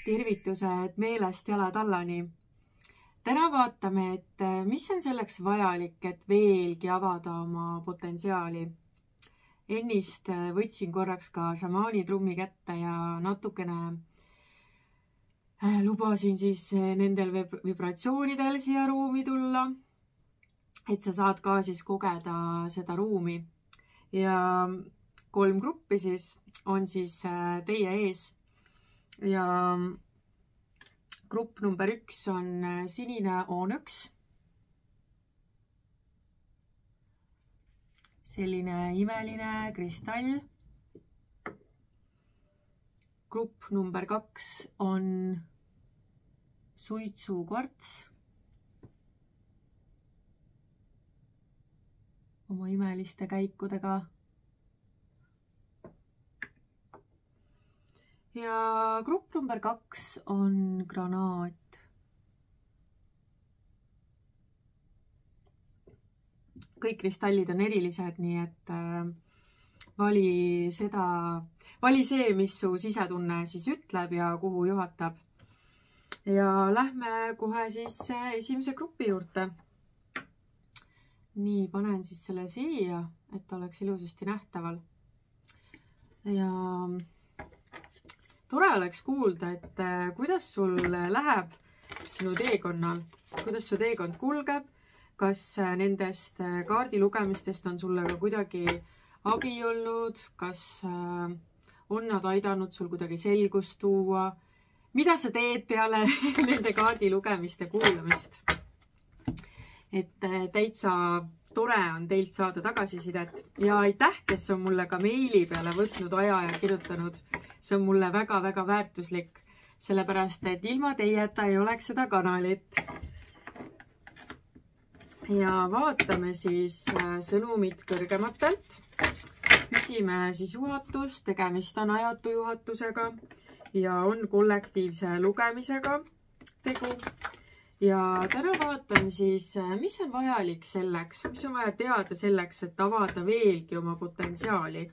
tervitused meelest jalatallani. Täna vaatame, et mis on selleks vajalik, et veelgi avada oma potentsiaali. Ennist võtsin korraks ka šamaani trummi kätte ja natukene lubasin siis nendel vibratsioonidel siia ruumi tulla, et sa saad ka siis kogeda seda ruumi. Ja 3 gruppi siis on siis teie ees. Ja grupp number 1 on sinine Onyx. Selline imeline kristall. Grupp number 2 on suitsukvarts. Oma imeliste käikudega. Ja grupp number 2 on granaat. Kõik kristallid on erilised, nii et vali see, mis su sisetunne siis ütleb ja kuhu juhatab. Ja lähme kohe siis esimese grupi juurde. Nii, panen siis selle siia, et oleks ilusasti nähtaval. Ja tore oleks kuulda, et kuidas sul läheb sinu teekonnal, kuidas su teekond kulgeb, kas nendest kaardilugemistest on sulle ka kuidagi abi olnud, kas on nad aidanud sul kuidagi selgust tuua, mida sa teed peale nende kaardilugemiste kuulamist. Et täitsa tore on teilt saada tagasisidet ja aitäh, kes on mulle ka meili peale võtnud aja ja kirjutanud. See on mulle väga-väga väärtuslik, sellepärast, et ilma teieta ei oleks seda kanalit. Ja vaatame siis sõnumit kõrgematelt. Küsime siis juhatust, tegemist on ajatu juhatusega ja on kollektiivse lugemisega tegu. Ja täna vaatame siis, mis on vajalik selleks, mis on vaja teada selleks, et avada veelgi oma potentsiaali.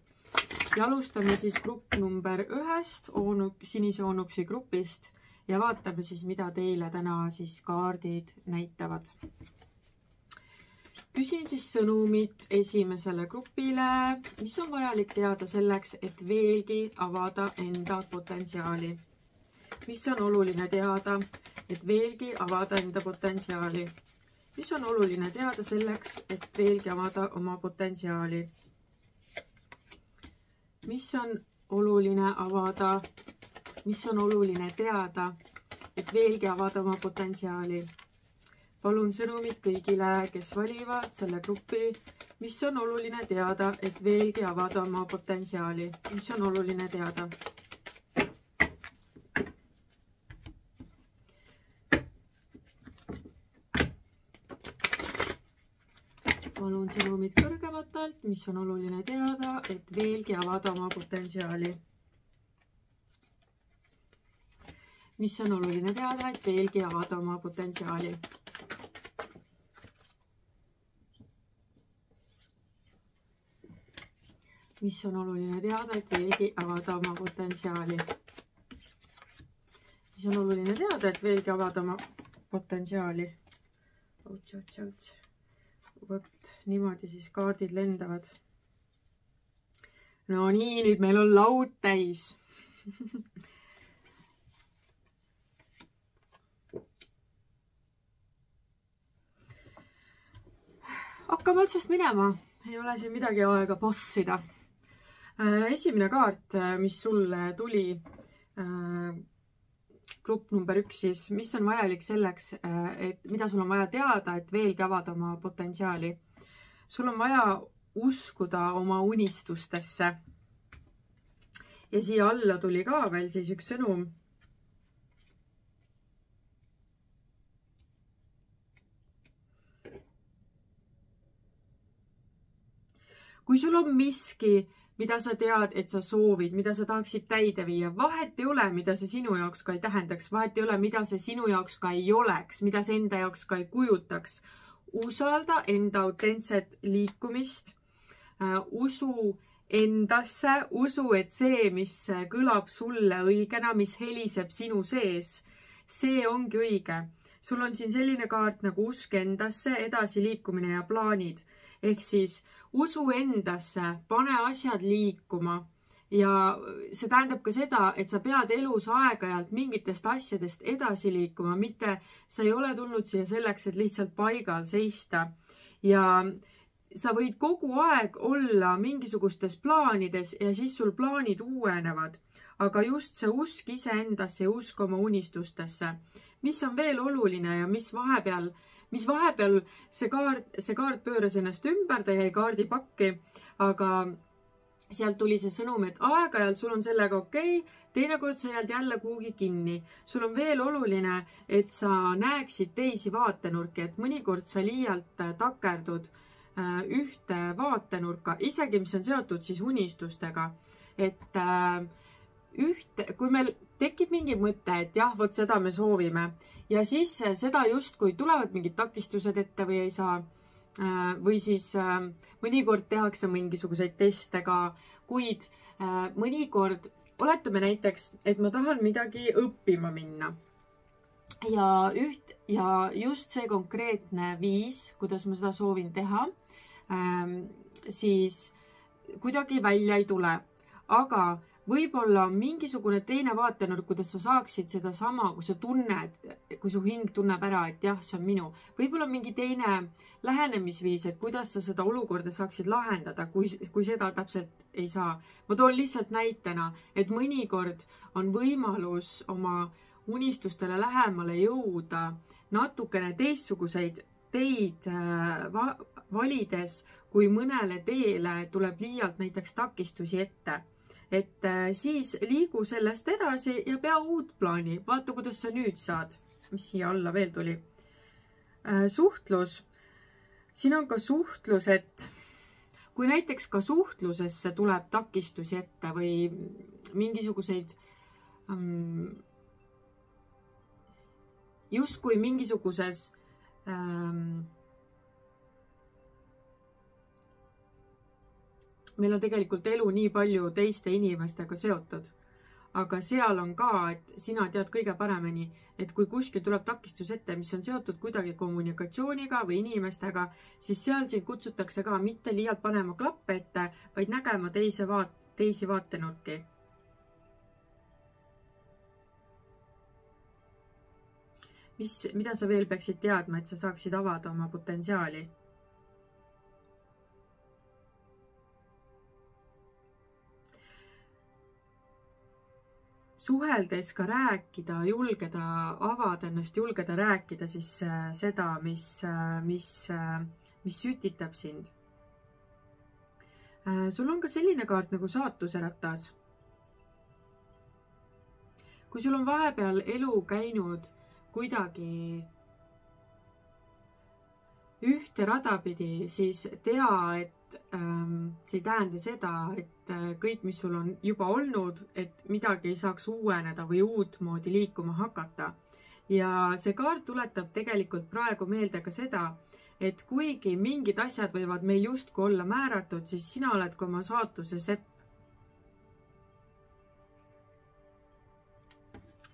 Ja alustame siis grupp number 1 sinise Onyxi grupist ja vaatame siis, mida teile täna siis kaardid näitavad. Küsin siis sõnumit esimesele grupile, mis on vajalik teada selleks, et veelgi avada enda potentsiaali. Mis on oluline teada, et veelgi avada enda potentsiaali? Mis on oluline teada selleks, et veelgi avada oma potentsiaali? Mis on oluline avada, mis on oluline teada, et veelgi avada oma potentsiaali? Palun sõnumit kõigile, kes valivad selle grupi, mis on oluline teada, et veelgi avada oma potentsiaali? Mis on oluline teada? Palun sõnumit kõrgematelt, mis on oluline teada, et veelgi avada oma potentsiaali. Mis on oluline teada, et veelgi avada oma potentsiaali. Mis on oluline teada, et veelgi avada oma potentsiaali. Mis on oluline teada, et veelgi avada oma potentsiaali. Outs. Võt, niimoodi siis kaardid lendavad. No nii, nüüd meil on laud täis. Hakkame otsast minema. Ei ole siin midagi aega bossida. Esimene kaart, mis sulle tuli, grupp number 1 siis, mis on vajalik selleks, et mida sul on vaja teada, et veelgi avada oma potentsiaali. Sul on vaja uskuda oma unistustesse. Ja siia alla tuli ka veel siis üks sõnum. Kui sul on miski, mida sa tead, et sa soovid, mida sa tahaksid täide viia. Vahet ei ole, mida see sinu jaoks ka ei tähendaks. Vahet ei ole, mida see sinu jaoks ka ei oleks, mida see enda jaoks ka ei kujutaks. Usalda enda autentset liikumist. Usu, endasse, usu, et see, mis kõlab sulle õigena, mis heliseb sinu sees, see ongi õige. Sul on siin selline kaart nagu usk endasse, edasiliikumine ja plaanid. Ehk siis usu endasse, pane asjad liikuma. Ja see tähendab ka seda, et sa pead elus aeg-ajalt mingitest asjadest edasi liikuma, mitte sa ei ole tulnud siia selleks, et lihtsalt paigal seista. Ja sa võid kogu aeg olla mingisugustes plaanides ja siis sul plaanid uuenevad. Aga just see usk iseendasse ja usk oma unistustesse. Mis on veel oluline ja mis vahepeal see kaart pööras ennast ümber, ta jäi kaardipakki, aga sealt tuli see sõnum, et aeg-ajalt sul on sellega okei, teinekord sa jääd jälle kuhugi kinni. Sul on veel oluline, et sa näeksid teisi vaatenurki, et mõnikord sa liialt takerdud ühte vaatenurka, isegi mis on seotud siis unistustega. Et kui meil tekib mingi mõte, et jah, vot seda me soovime ja siis seda justkui tulevad mingid takistused ette või ei saa. Või siis mõnikord tehakse mingisuguseid teste ka, kuid mõnikord oletame näiteks, et ma tahan midagi õppima minna. Ja just see konkreetne viis, kuidas ma seda soovin teha, siis kuidagi välja ei tule. Aga võib-olla mingisugune teine vaatenurk, kuidas sa saaksid seda sama, kui sa tunned, kui su hing tunneb ära, et jah, see on minu. Võib-olla mingi teine lähenemisviis, et kuidas sa seda olukorda saaksid lahendada, kui seda täpselt ei saa. Ma toon lihtsalt näitena, et mõnikord on võimalus oma unistustele lähemale jõuda natukene teistsuguseid teid valides, kui mõnele teele tuleb liialt näiteks takistusi ette. Et siis liigu sellest edasi ja pea uut plaani. Vaata, kuidas sa nüüd saad. Mis siia alla veel tuli? Suhtlus. Siin on ka suhtlus, et kui näiteks ka suhtlusesse tuleb takistusi ette või mingisuguseid justkui mingisuguses meil on tegelikult elu nii palju teiste inimestega seotud. Aga seal on ka, et sina tead kõige paremini, et kui kuskil tuleb takistus ette, mis on seotud kuidagi kommunikatsiooniga või inimestega, siis seal siin kutsutakse ka mitte liialt panema klappe ette, vaid nägema teisi vaatenurki. Mida sa veel peaksid teadma, et sa saaksid avada oma potentsiaali? Suheldes ka rääkida, julgeda avada ennast, julgeda rääkida siis seda, mis sütitab sind. Sul on ka selline kaart nagu saatuseratas. Kui sul on vahepeal elu käinud kuidagi ühte rada pidi, siis tea, et see ei tähenda seda, et kõik, mis sul on juba olnud, et midagi ei saaks uueneda või uutmoodi liikuma hakata. Ja see kaart tuletab tegelikult praegu meelde ka seda, et kuigi mingid asjad võivad meil justkui olla määratud, siis sina oled ka oma saatuse sepp.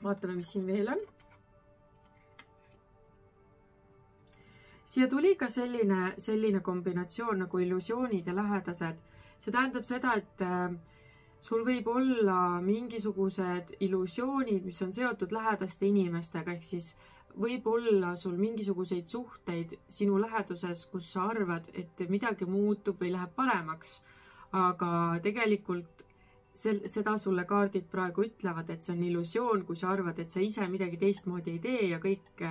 Vaatame, mis siin veel on. Siia tuli ka selline kombinatsioon nagu illusioonid ja lähedased. See tähendab seda, et sul võib olla mingisugused illusioonid, mis on seotud lähedaste inimestega, ehk siis võib olla sul mingisuguseid suhteid sinu läheduses, kus sa arvad, et midagi muutub või läheb paremaks. Aga tegelikult seda sulle kaardid praegu ütlevad, et see on illusioon, kui sa arvad, et sa ise midagi teistmoodi ei tee ja kõik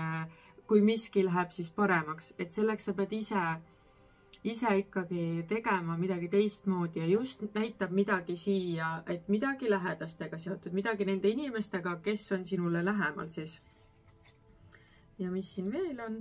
kui miski läheb siis paremaks, et selleks sa pead ise ikkagi tegema midagi teistmoodi ja just näitab midagi siia, et midagi lähedastega seotud, midagi nende inimestega, kes on sinule lähemal siis. Ja mis siin veel on?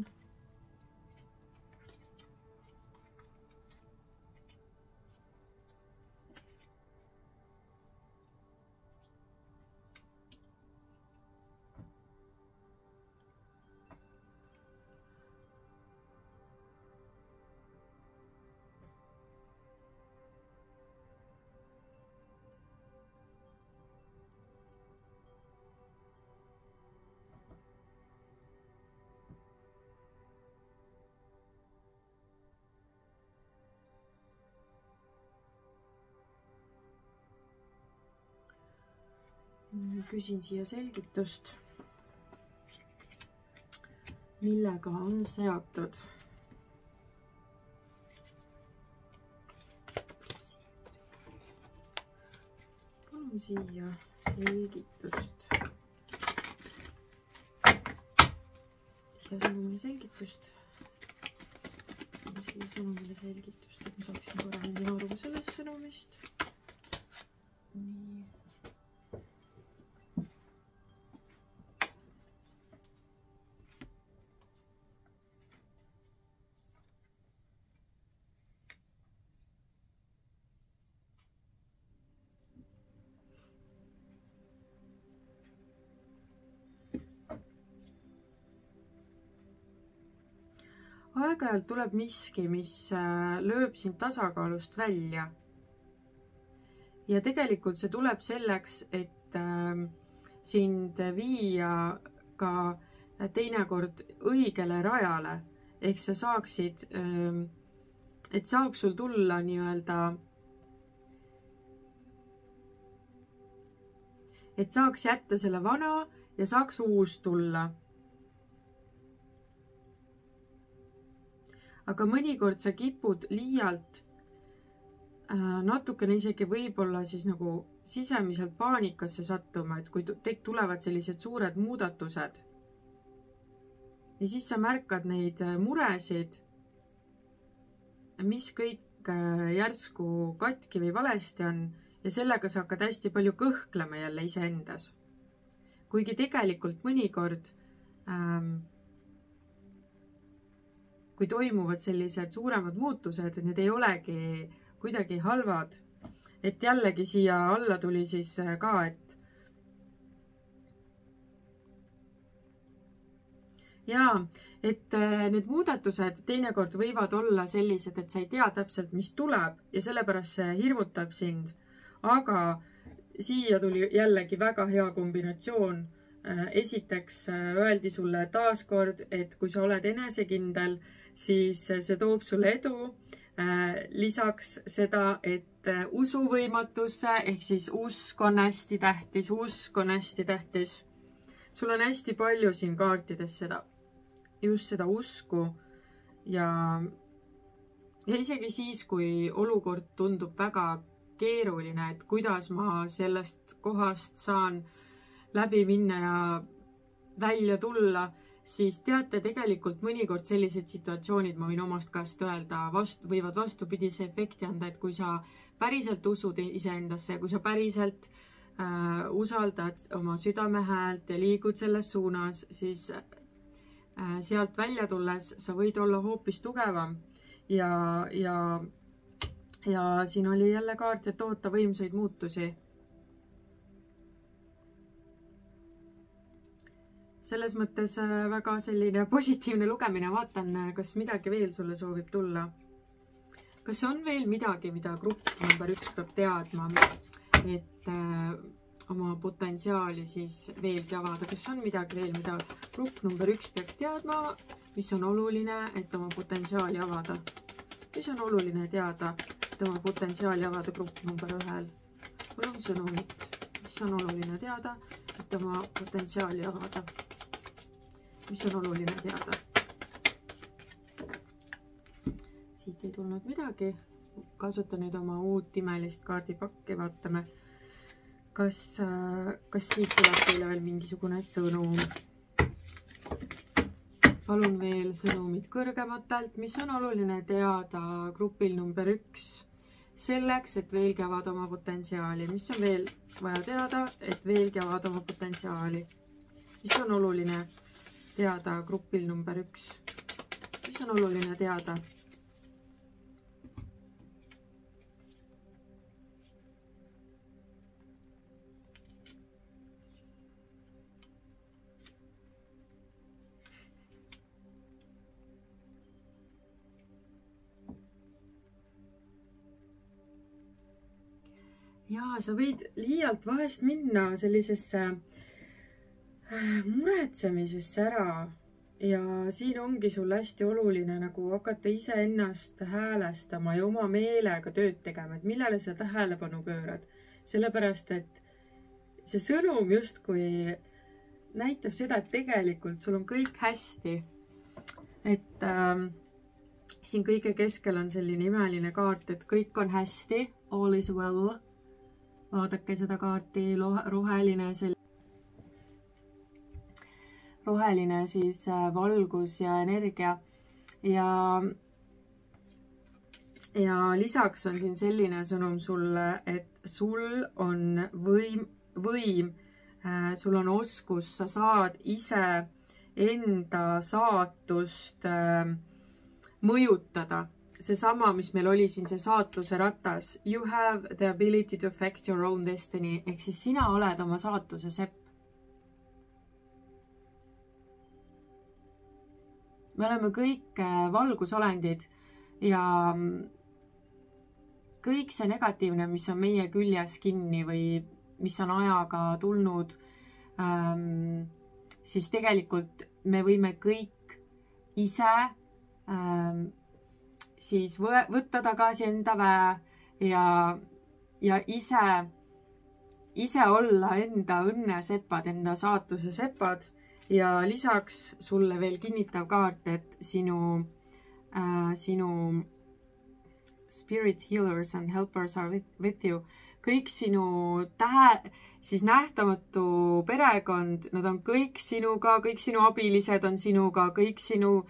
küsin siia selgitust, millega on seotud. Palun siia selgitust. Siia sõnumile selgitust. Siia sõnumile selgitust, et ma saaksin korra mingi aru sellest sõnumist. Nii. Aeg-ajalt tuleb miski, mis lööb sind tasakaalust välja. Ja tegelikult see tuleb selleks, et sind viia ka teinekord õigele rajale. Ehk sa saaksid, et saaks sul tulla nii-öelda, et saaks jätta selle vana ja saaks uus tulla. Aga mõnikord sa kipud liialt natukene isegi võib-olla siis nagu sisemiselt paanikasse sattuma, et kui tulevad sellised suured muudatused ja siis sa märkad neid muresid, mis kõik järsku katki või valesti on ja sellega sa hakkad hästi palju kõhklema jälle iseendas. Kuigi tegelikult mõnikord kui toimuvad sellised suuremad muutused, need ei olegi kuidagi halvad. Et jällegi siia alla tuli siis ka, et need muudatused teinekord võivad olla sellised, et sa ei tea täpselt, mis tuleb ja sellepärast see hirmutab sind. Aga siia tuli jällegi väga hea kombinatsioon. Esiteks öeldi sulle taaskord, et kui sa oled enesekindel, siis see toob sulle edu. Lisaks seda, et usuvõimatusse ehk siis usk on hästi tähtis. Sul on hästi palju siin kaartides just seda usku ja isegi siis, kui olukord tundub väga keeruline, et kuidas ma sellest kohast saan läbi minna ja välja tulla, siis teate, tegelikult mõnikord sellised situatsioonid, ma võin omast käest öelda, võivad vastupidise efekti anda, et kui sa päriselt usud iseendasse ja kui sa päriselt usaldad oma südame häält ja liigud selles suunas, siis sealt välja tulles sa võid olla hoopis tugevam ja siin oli jälle kaart, et oota võimsaid muutusi. Selles mõttes väga selline positiivne lugemine. Vaatan, kas midagi veel sulle soovib tulla. Kas on veel midagi, mida grupp number 1 peab teadma, et oma potentsiaali siis veelgi avada? Kas on midagi veel, mida grupp number 1 peaks teadma, mis on oluline, et oma potentsiaali avada? Mis on oluline teada, et oma potentsiaali avada grupp number 1? Mul on sõnumit. Mis on oluline teada, et oma potentsiaali avada? Mis on oluline teada? Siit ei tulnud midagi. Kasutan nüüd oma uut imelist kaardipakki. Vaatame, kas siit tuleb teile veel mingisugune sõnum. Palun veel sõnumid kõrgematelt. Mis on oluline teada grupil number 1? Selleks, et veelgi avada oma potentsiaali. Mis on veel vaja teada, et veelgi avada oma potentsiaali? Mis on oluline teada grupil number 1? Mis on oluline teada? Ja sa võid liialt vahest minna sellisesse muretsemisesse ära ja siin ongi sul hästi oluline nagu hakata iseennast häälestama ja oma meelega tööd tegema, et millele sa tähelepanu pöörad. Sellepärast, et see sõnum justkui näitab seda, et tegelikult sul on kõik hästi. Et siin kõige keskel on selline imeline kaart, et kõik on hästi, all is well. Vaadake seda kaarti, roheline siis valgus ja energia. Ja lisaks on siin selline sõnum sulle, et sul on võim, sul on oskus, sa saad ise enda saatust mõjutada. Seesama, mis meil oli siin, see saatuse ratas. You have the ability to affect your own destiny. Ehk siis sina oled oma saatuse sepp. Me oleme kõik valgusolendid ja kõik see negatiivne, mis on meie küljes kinni või mis on ajaga tulnud, siis tegelikult me võime kõik ise siis võtta tagasi enda väe ja ise olla enda õnnesepad, enda saatuse sepad. Ja lisaks sulle veel kinnitav kaart, et sinu spirit healers and helpers are with you. Kõik sinu siis nähtamatu perekond, nad on kõik sinuga, kõik sinu abilised on sinuga, kõik sinu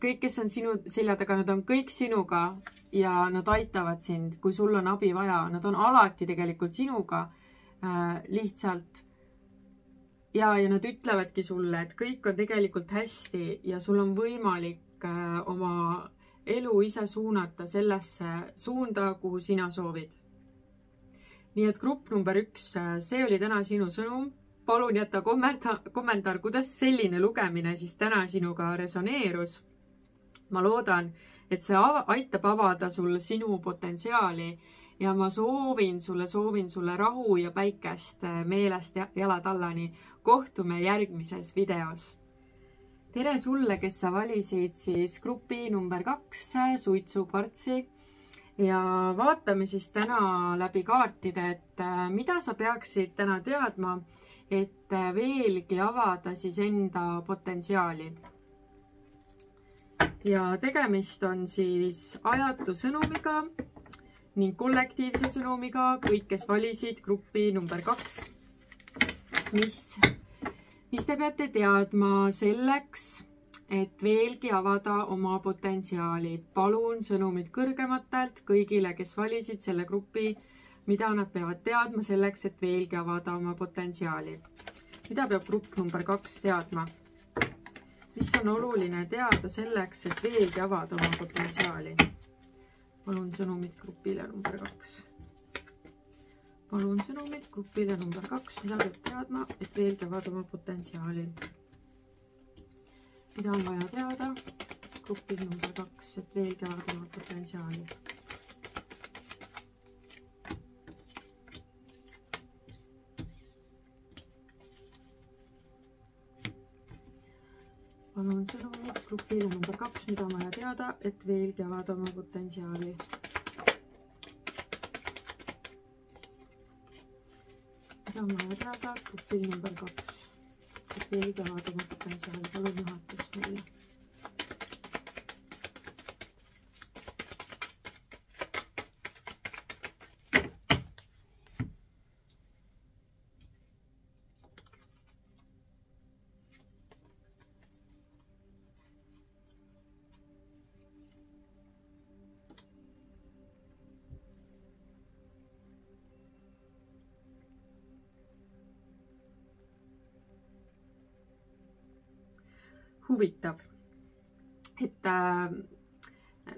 kõik, kes on sinu selja taga, nad on kõik sinuga ja nad aitavad sind, kui sul on abi vaja. Nad on alati tegelikult sinuga lihtsalt. Ja nad ütlevadki sulle, et kõik on tegelikult hästi ja sul on võimalik oma elu ise suunata sellesse suunda, kuhu sina soovid. Nii et grupp number 1, see oli täna sinu sõnum. Palun jätta kommentaar, kuidas selline lugemine siis täna sinuga resoneerus. Ma loodan, et see aitab avada sulle sinu potentsiaali ja ma soovin sulle rahu ja päikest meelest jalad allani. Kohtume järgmises videos. Tere sulle, kes sa valisid siis grupi number 2 suitsukvartsi ja vaatame siis täna läbi kaartide, et mida sa peaksid täna teadma, et veelgi avada siis enda potentsiaali. Ja tegemist on siis ajatu sõnumiga ning kollektiivse sõnumiga, kõik, kes valisid grupi number 2. Mis te peate teadma selleks, et veelgi avada oma potentsiaali. Palun sõnumid kõrgematelt kõigile, kes valisid selle grupi, mida nad peavad teadma selleks, et veelgi avada oma potentsiaali. Mida peab grupp number 2 teadma? Mis on oluline teada selleks, et veelgi avada oma potentsiaali? Palun sõnumid grupile number 2. Palun sõnumid grupile number 2, mida peab teadma, et veelgi avada oma potentsiaali. Mida on vaja teada grupil number 2, et veelgi avada oma potentsiaali. Palun sõnumid grupile number 2, mida on vaja teada, et veelgi avada oma potentsiaali. Mida on vaja teada grupil number 2, et veelgi avada oma potentsiaali. Palun juhatust meile. Huvitav, et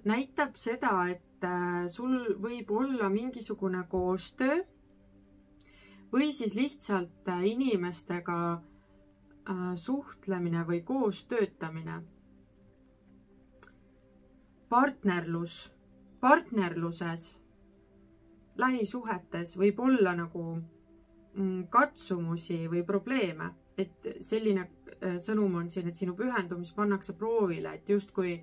näitab seda, et sul võib olla mingisugune koostöö või siis lihtsalt inimestega suhtlemine või koos töötamine. Partnerluses, lähisuhetes võib olla nagu katsumusi või probleeme. Et selline sõnum on siin, et sinu pühendumis pannakse proovile, et justkui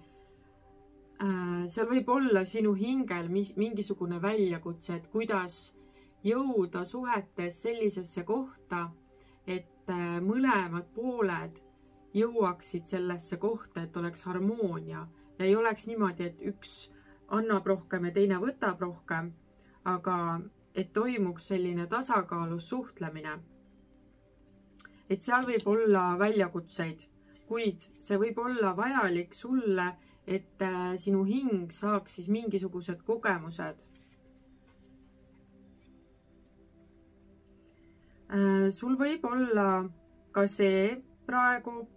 seal võib olla sinu hingel mingisugune väljakutse, et kuidas jõuda suhetes sellisesse kohta, et mõlemad pooled jõuaksid sellesse kohta, et oleks harmoonia ja ei oleks niimoodi, et üks annab rohkem ja teine võtab rohkem, aga et toimuks selline tasakaalus suhtlemine. Et seal võib olla väljakutseid, kuid see võib olla vajalik sulle, et sinu hing saaks siis mingisugused kogemused. Sul võib olla ka see praegu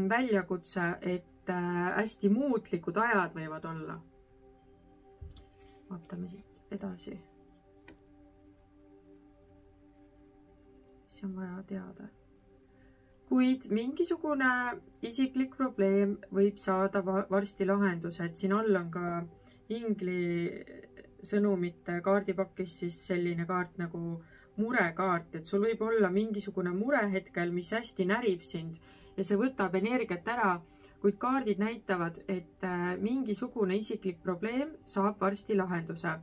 väljakutse, et hästi muutlikud ajad võivad olla. Vaatame siit edasi. See on vaja teada. Kuid mingisugune isiklik probleem võib saada varsti lahenduse, et siin all on ka ingli sõnumite kaardipakis siis selline kaart nagu murekaart, et sul võib olla mingisugune mure hetkel, mis hästi närib sind ja see võtab energiat ära, kuid kaardid näitavad, et mingisugune isiklik probleem saab varsti lahenduse.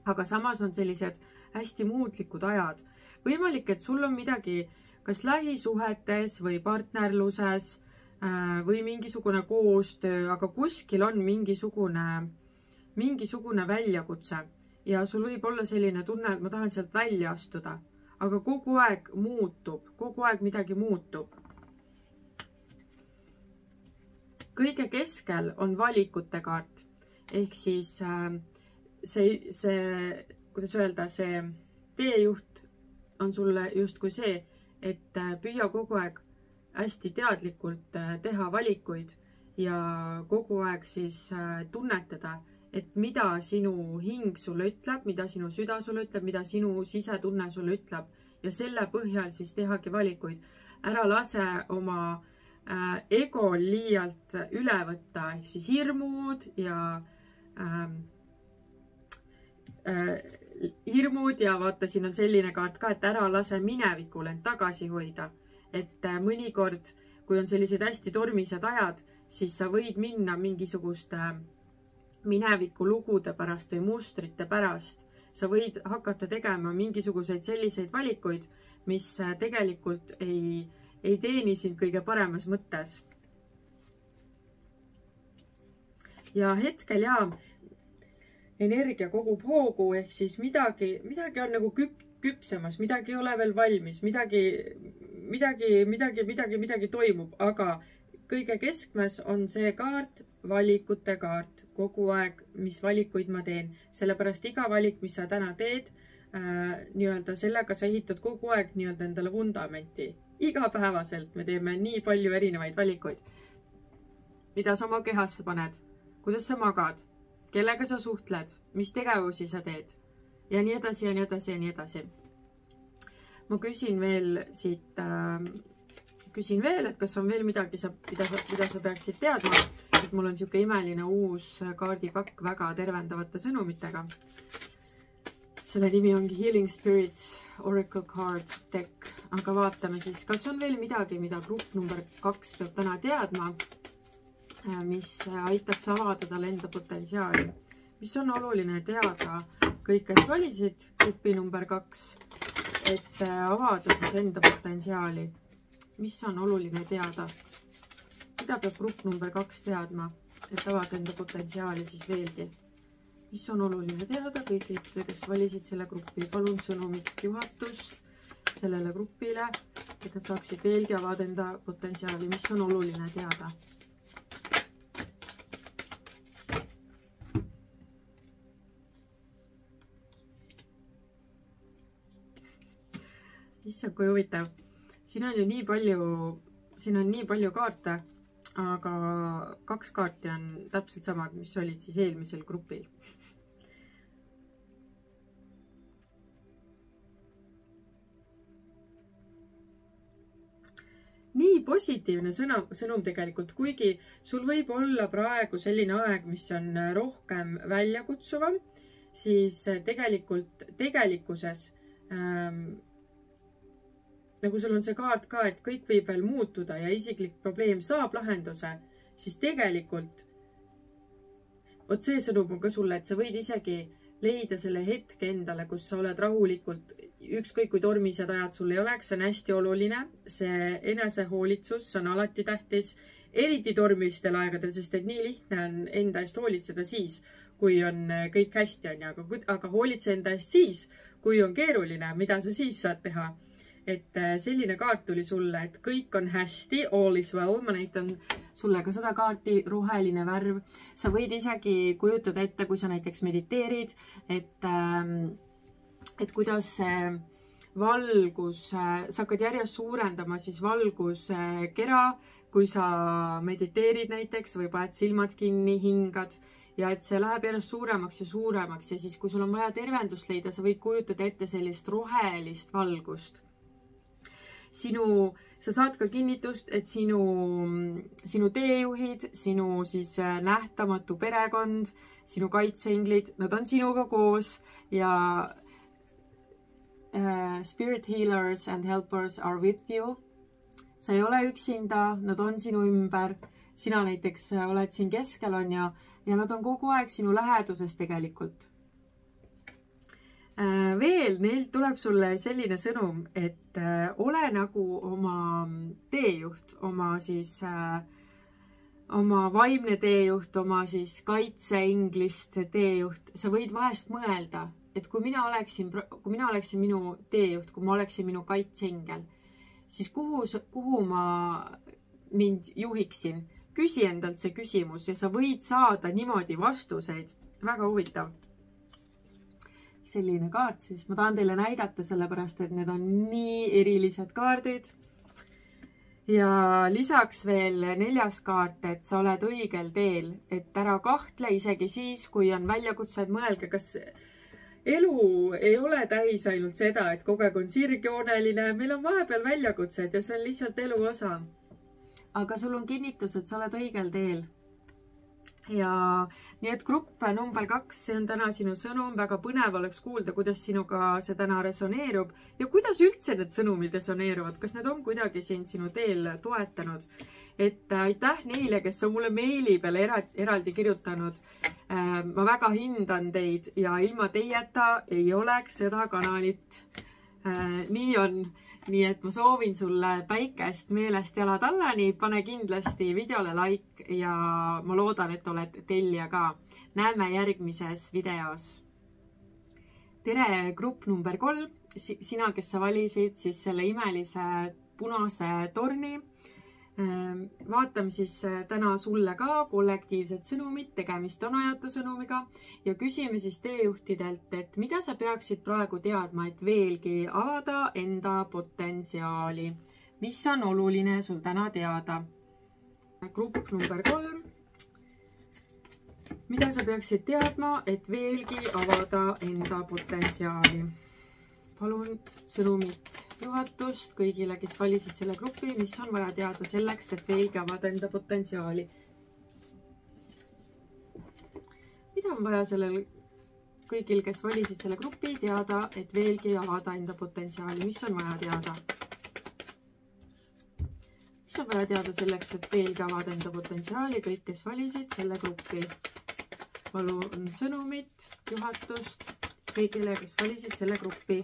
Aga samas on sellised hästi muutlikud ajad. Võimalik, et sul on midagi kas lähisuhetes või partnerluses või mingisugune koostöö, aga kuskil on mingisugune väljakutse. Ja sul võib olla selline tunne, et ma tahan sealt välja astuda, aga kogu aeg muutub, kogu aeg midagi muutub. Kõige keskel on valikute kaart, ehk siis kuidas öelda, see teejuht on sulle justkui see, et püüa kogu aeg hästi teadlikult teha valikuid ja kogu aeg siis tunnetada, et mida sinu hing sulle ütleb, mida sinu süda sulle ütleb, mida sinu sisetunne sulle ütleb ja selle põhjal siis tehagi valikuid. Ära lase oma ego liialt üle võtta, ehk siis hirmud ja vaata, siin on selline kaart ka, et ära lase minevikul end tagasi hoida. Et mõnikord, kui on sellised hästi tormised ajad, siis sa võid minna mingisuguste mineviku lugude pärast või mustrite pärast. Sa võid hakata tegema mingisuguseid selliseid valikuid, mis tegelikult ei teeni sind kõige paremas mõttes. Ja hetkel energia kogub hoogu, ehk siis midagi on nagu küpsemas, midagi ei ole veel valmis, midagi toimub, aga kõige keskmes on see kaart, valikute kaart, kogu aeg, mis valikuid ma teen. Sellepärast iga valik, mis sa täna teed, sellega sa ehitad kogu aeg endale vundamenti. Igapäevaselt me teeme nii palju erinevaid valikuid. Mida sa oma kehasse paned, kuidas sa magad, kellega sa suhtled, mis tegevusi sa teed ja nii edasi ja nii edasi ja nii edasi. Ma küsin veel siit... et kas on veel midagi, mida sa peaksid teadma, et mul on siuke imeline uus kaardipakk väga tervendavate sõnumitega. Selle nimi ongi Healing Spirits Oracle Card Deck, aga vaatame siis, kas on veel midagi, mida grupp number 2 peab täna teadma, mis aitaks avada talle enda potentsiaali. Mis on oluline teada kõik, kes valisid gruppi number 2, et avada siis enda potentsiaali. Mis on oluline teada? Mida peab grupp number 2 teadma, et avada enda potentsiaali siis veelgi? Mis on oluline teada kõigile, kes valisid selle gruppi? Palun sõnumit juhatust sellele grupile, et nad saaksid veelgi avada enda potentsiaali. Mis on oluline teada? Issand, kui huvitav. Siin on ju nii palju kaarte, aga 2 kaarti on täpselt samad, mis olid siis eelmisel grupil. Nii positiivne sõnum tegelikult, kuigi sul võib olla praegu selline aeg, mis on rohkem väljakutsuvam, siis tegelikkuses nagu sul on see kaart ka, et kõik võib veel muutuda ja isiklik probleem saab lahenduse, siis tegelikult, vot see sõnum on ka sulle, et sa võid isegi leida selle hetke endale, kus sa oled rahulikult, ükskõik kui tormised ajad sul ei oleks, see on hästi oluline. See enesehoolitsus on alati tähtis, eriti tormistel aegadel, sest et nii lihtne on enda eest hoolitseda siis, kui on kõik hästi, aga hoolitse enda eest siis, kui on keeruline, mida sa siis saad teha. Et selline kaart tuli sulle, et kõik on hästi, all is well. Ma näitan sulle ka seda kaarti, roheline värv. Sa võid isegi kujutada ette, kui sa näiteks mediteerid, et kuidas see valgus, sa hakkad järjest suurendama siis valguskera, kui sa mediteerid näiteks või paned silmad kinni, hingad ja et see läheb järjest suuremaks ja suuremaks ja siis, kui sul on vaja tervendust leida, sa võid kujutada ette sellist rohelist valgust. Sa saad ka kinnitust, et sinu teejuhid, sinu siis nähtamatu perekond, sinu kaitseinglid, nad on sinuga koos ja spirit healers and helpers are with you. Sa ei ole üksinda, nad on sinu ümber. Sina näiteks oled siin keskel on ja nad on kogu aeg sinu läheduses tegelikult. Veel, neilt tuleb sulle selline sõnum, et ole nagu oma teejuht, oma vaimne teejuht, oma siis kaitseinglist teejuht. Sa võid vahest mõelda, et kui mina oleksin minu teejuht, kui ma oleksin minu kaitseingel, siis kuhu ma mind juhiksin? Küsi endalt see küsimus ja sa võid saada niimoodi vastuseid. Väga huvitav. Selline kaart siis. Ma tahan teile näidata sellepärast, et need on nii erilised kaardid. Ja lisaks veel 4. kaart, et sa oled õigel teel, et ära kahtle isegi siis, kui on väljakutsed, mõelge, kas elu ei ole täis ainult seda, et kogu aeg on sirgjooneline, meil on vahepeal väljakutsed ja see on lihtsalt elu osa. Aga sul on kinnitus, et sa oled õigel teel. Ja nii et grupp number 2, see on täna sinu sõnum, väga põnev oleks kuulda, kuidas sinuga see täna resoneerub ja kuidas üldse need sõnumid resoneeruvad, kas need on kuidagi sinu teel toetanud. Et aitäh neile, kes on mulle meili peale eraldi kirjutanud. Ma väga hindan teid ja ilma teieta ei oleks seda kanalit. Nii on. Nii et ma soovin sulle päikest meelest jalad allani, pane kindlasti videole like ja ma loodan, et oled tellija ka. Näeme järgmises videos. Tere grupp number 3, sina, kes sa valisid siis selle imelise punase torni. Vaatame siis täna sulle ka kollektiivset sõnumit, tegemist on ajatusõnumiga ja küsime siis teejuhtidelt, et mida sa peaksid praegu teadma, et veelgi avada enda potentsiaali. Mis on oluline sul täna teada? Grupp number 3. Mida sa peaksid teadma, et veelgi avada enda potentsiaali? Palun sõnumit juhatust kõigile, kes valisid selle grupi, mis on vaja teada selleks, et veelgi avada enda potentsiaali. Mida on vaja sellel kõigil, kes valisid selle grupi, teada, et veelgi avada enda potentsiaali? Mis on vaja teada? Mis on vaja teada selleks, et veelgi avada enda potentsiaali? Kõik, kes valisid selle grupi. Palun sõnumit juhatust kõigile, kes valisid selle grupi.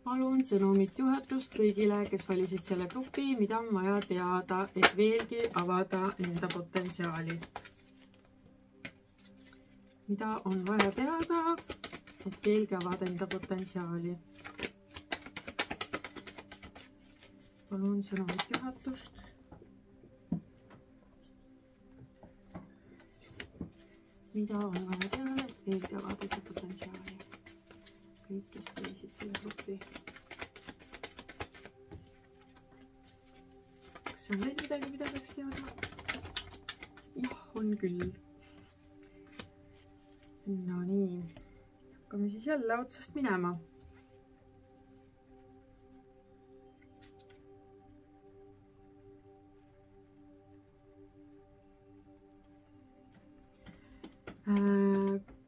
Palun sõnumit juhatust kõigile, kes valisid selle grupi, mida on vaja teada, et veelgi avada enda potentsiaali. Mida on vaja teada, et veelgi avada enda potentsiaali. Palun sõnumit juhatust. Mida on vaja teada, et veelgi avada enda potentsiaali. Kõik, kes valisid selle grupi. Kas on veel midagi, mida peaks teadma? Jah, on küll. No nii, hakkame siis jälle otsast minema.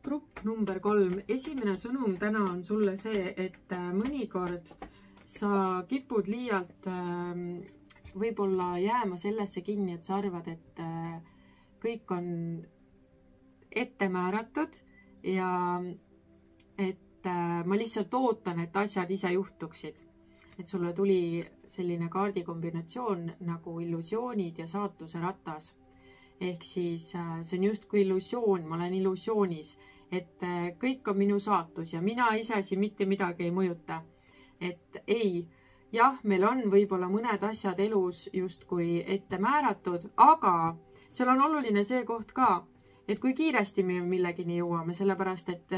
Grupp number 3. Esimene sõnum täna on sulle see, et mõnikord sa kipud liialt võib-olla jääma sellesse kinni, et sa arvad, et kõik on ette määratud ja et ma lihtsalt ootan, et asjad ise juhtuksid. Et sulle tuli selline kaardikombinatsioon nagu illusioonid ja saatuse ratas. Ehk siis see on justkui illusioon, ma olen illusioonis, et kõik on minu saatus ja mina ise siin mitte midagi ei mõjuta. Et ei, jah, meil on võib-olla mõned asjad elus justkui ette määratud, aga seal on oluline see koht ka, et kui kiiresti me millegini jõuame, sellepärast et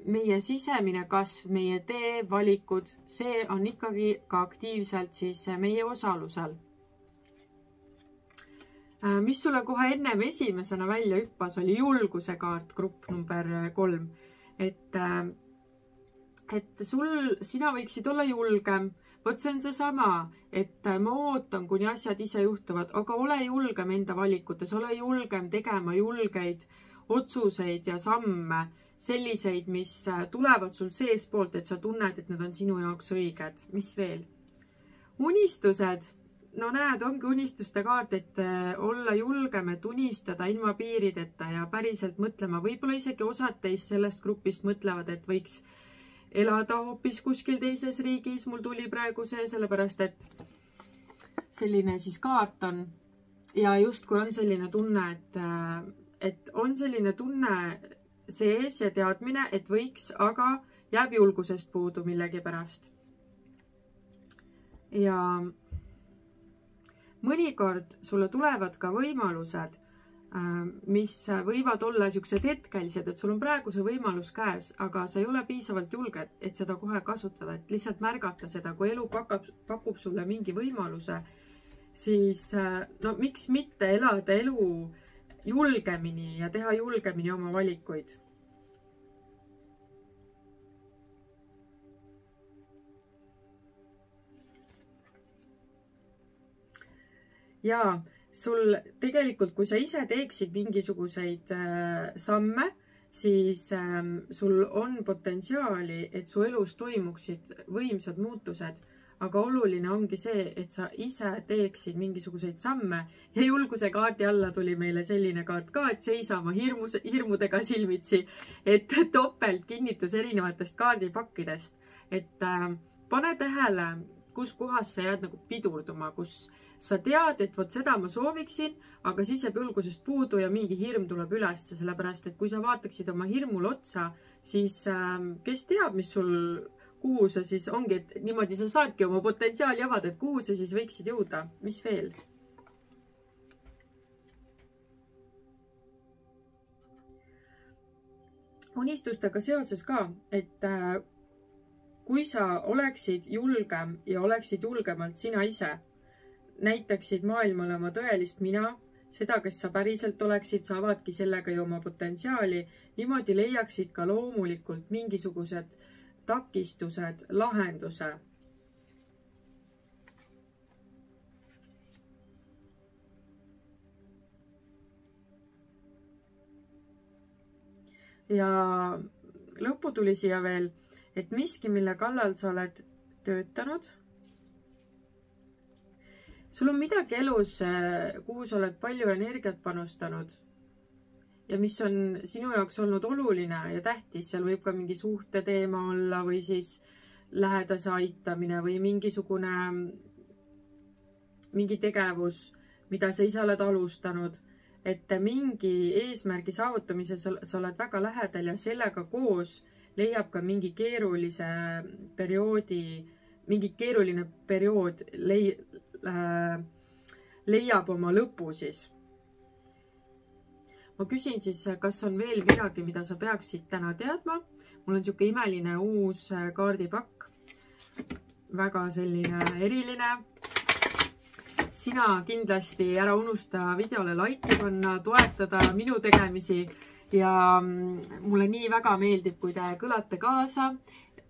meie sisemine kasv, meie tee, valikud, see on ikkagi ka aktiivselt siis meie osalusel. Mis sulle kohe ennem esimesena välja hüppas, oli julguse kaart, grupp number 3. Et sina võiksid olla julgem. Vot see on seesama, et ma ootan, kuni asjad ise juhtuvad, aga ole julgem enda valikutes, ole julgem tegema julgeid otsuseid ja samme, selliseid, mis tulevad sul seespoolt, et sa tunned, et need on sinu jaoks õiged. Mis veel? Unistused. No näed, ongi unistuste kaart, et olla julgem, et unistada ilma piirideta ja päriselt mõtlema. Võib-olla isegi osad teist sellest grupist mõtlevad, et võiks elada hoopis kuskil teises riigis. Mul tuli praegu see, sellepärast et selline siis kaart on. Ja justkui on selline tunne, et on selline tunne sees ja teadmine, et võiks, aga jääb julgusest puudu millegipärast. Ja mõnikord sulle tulevad ka võimalused, mis võivad olla siuksed hetkelised, et sul on praegu see võimalus käes, aga sa ei ole piisavalt julge, et seda kohe kasutada, et lihtsalt märgata seda, kui elu pakub sulle mingi võimaluse, siis no miks mitte elada elu julgemini ja teha julgemini oma valikuid. Ja sul tegelikult, kui sa ise teeksid mingisuguseid samme, siis sul on potentsiaali, et su elus toimuksid võimsad muutused. Aga oluline ongi see, et sa ise teeksid mingisuguseid samme ja julguse kaardi alla tuli meile selline kaart ka, et seisa oma hirmudega silmitsi, et topelt kinnitus erinevatest kaardipakkidest. Et pane tähele, kus kohas sa jääd nagu pidurduma, kus sa tead, et vot seda ma sooviksin, aga siis jääb julgusest puudu ja mingi hirm tuleb üles, sellepärast, et kui sa vaataksid oma hirmul otsa, siis kes teab, mis sul, kuhu sa siis ongi, et niimoodi sa saadki oma potentsiaali avada, et kuhu sa siis võiksid jõuda, mis veel? Unistustega seoses ka, et kui sa oleksid julgem ja oleksid julgemalt sina ise, näitaksid maailmale oma tõelist mina, seda, kes sa päriselt oleksid, sa avadki sellega ju oma potentsiaali, niimoodi leiaksid ka loomulikult mingisugused takistused, lahenduse. Ja lõppu tuli siia veel, et miski, mille kallal sa oled töötanud, sul on midagi elus, kuhu sa oled palju energiat panustanud ja mis on sinu jaoks olnud oluline ja tähtis. Seal võib ka mingi suhte teema olla või siis lähedase aitamine või mingi tegevus, mida sa ise oled alustanud. Et mingi eesmärgi saavutamise sa oled väga lähedal ja sellega koos leiab ka mingi keeruline periood leiab oma lõpu siis. Ma küsin siis, kas on veel midagi, mida sa peaksid täna teadma. Mul on siuke imeline uus kaardipakk. Väga selline eriline. Sina kindlasti ära unusta videole like panna, toetada minu tegemisi ja mulle nii väga meeldib, kui te kõlate kaasa.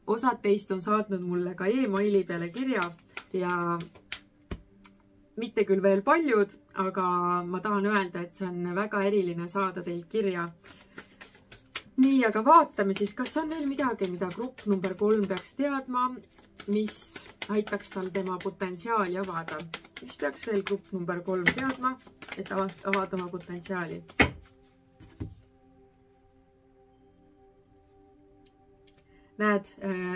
Osad teist on saatnud mulle ka e-maili peale kirja ja mitte küll veel paljud, aga ma tahan öelda, et see on väga eriline saada teilt kirja. nii, aga vaatame siis, kas on veel midagi, mida grupp number 3 peaks teadma, mis aitaks tal tema potentsiaali avada. Mis peaks veel grupp number 3 teadma, et avada oma potentsiaali? Näed,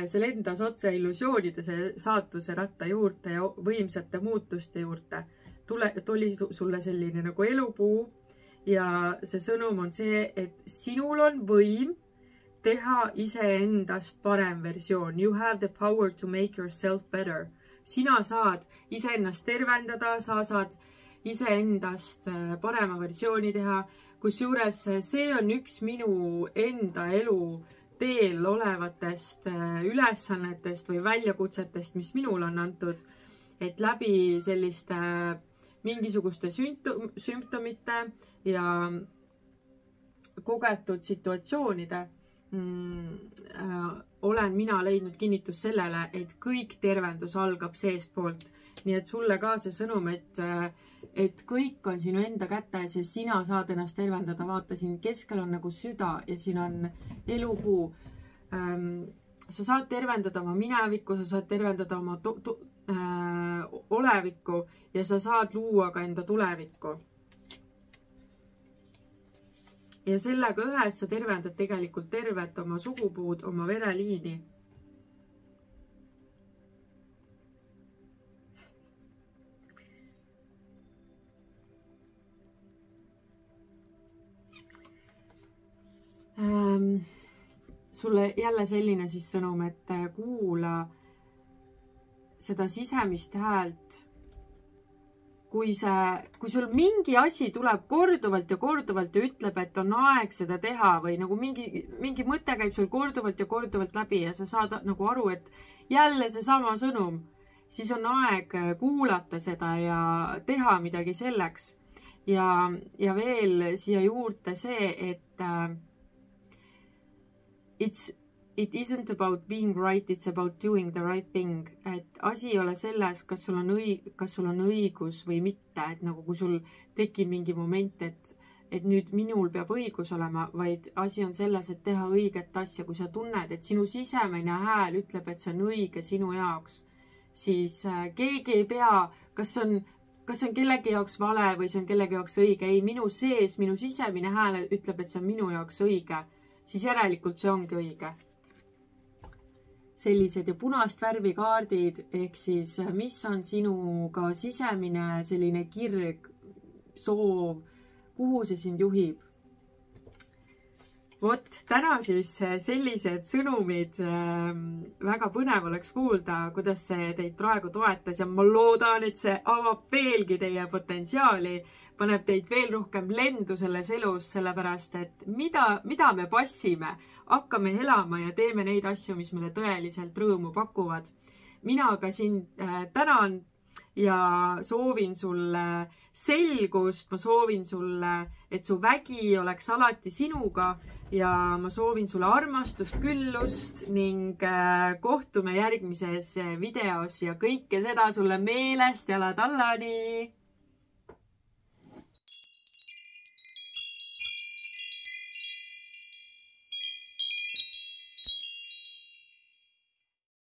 see lendas otse illusioonide saatuse ratta juurde ja võimsate muutuste juurde. Tuli sulle selline nagu elupuu ja see sõnum on see, et sinul on võim teha iseendast parem versioon. You have the power to make yourself better. Sina saad iseennast tervendada, sa saad iseendast parema versiooni teha. Kusjuures see on üks minu enda elu teel olevatest ülesannetest või väljakutsetest, mis minul on antud, et läbi selliste mingisuguste sümptomite ja kogetud situatsioonide olen mina leidnud kinnitus sellele, et kõik tervendus algab seestpoolt. Nii et sulle ka see sõnum, et kõik on sinu enda kätes ja sina saad ennast tervendada. Vaata, siin keskel on nagu süda ja siin on elupuu. Sa saad tervendada oma minevikku, sa saad tervendada oma olevikku ja sa saad luua ka enda tulevikku. Ja sellega ühes sa tervendad tegelikult tervet oma sugupuud, oma vereliini. Sulle jälle selline siis sõnum, et kuula seda sisemist häält. Kui sul mingi asi tuleb korduvalt ja ütleb, et on aeg seda teha või nagu mingi mõte käib sul korduvalt ja korduvalt läbi ja sa saad nagu aru, et jälle see sama sõnum, siis on aeg kuulata seda ja teha midagi selleks. Ja veel siia juurde see, et it isn't about being right, it's about doing the right thing. Et asi ei ole selles, kas sul on õigus või mitte. Et nagu kui sul tekib mingi moment, et nüüd minul peab õigus olema, vaid asi on selles, et teha õiget asja. Kui sa tunned, et sinu sisemine hääl ütleb, et see on õige sinu jaoks, siis keegi ei pea, kas on kellegi jaoks vale või see on kellegi jaoks õige. Ei, minu sees, minu sisemine hääl ütleb, et see on minu jaoks õige. Siis järelikult see ongi õige. Sellised ja punast värvi kaardid, ehk siis mis on sinuga sisemine selline kirg, soov, kuhu see sind juhib. Vot, täna siis sellised sõnumid, väga põnev oleks kuulda, kuidas see teid praegu toetas ja ma loodan, et see avab veelgi teie potentsiaali, paneb teid veel rohkem lendu selles elus, sellepärast, et mida me passime, hakkame elama ja teeme neid asju, mis meile tõeliselt rõõmu pakuvad. Mina ka siin tänan ja soovin sulle selgust, ma soovin sulle, et su vägi oleks alati sinuga ja ma soovin sulle armastust, küllust ning kohtume järgmises videos ja kõike seda sulle meelest jalad allani!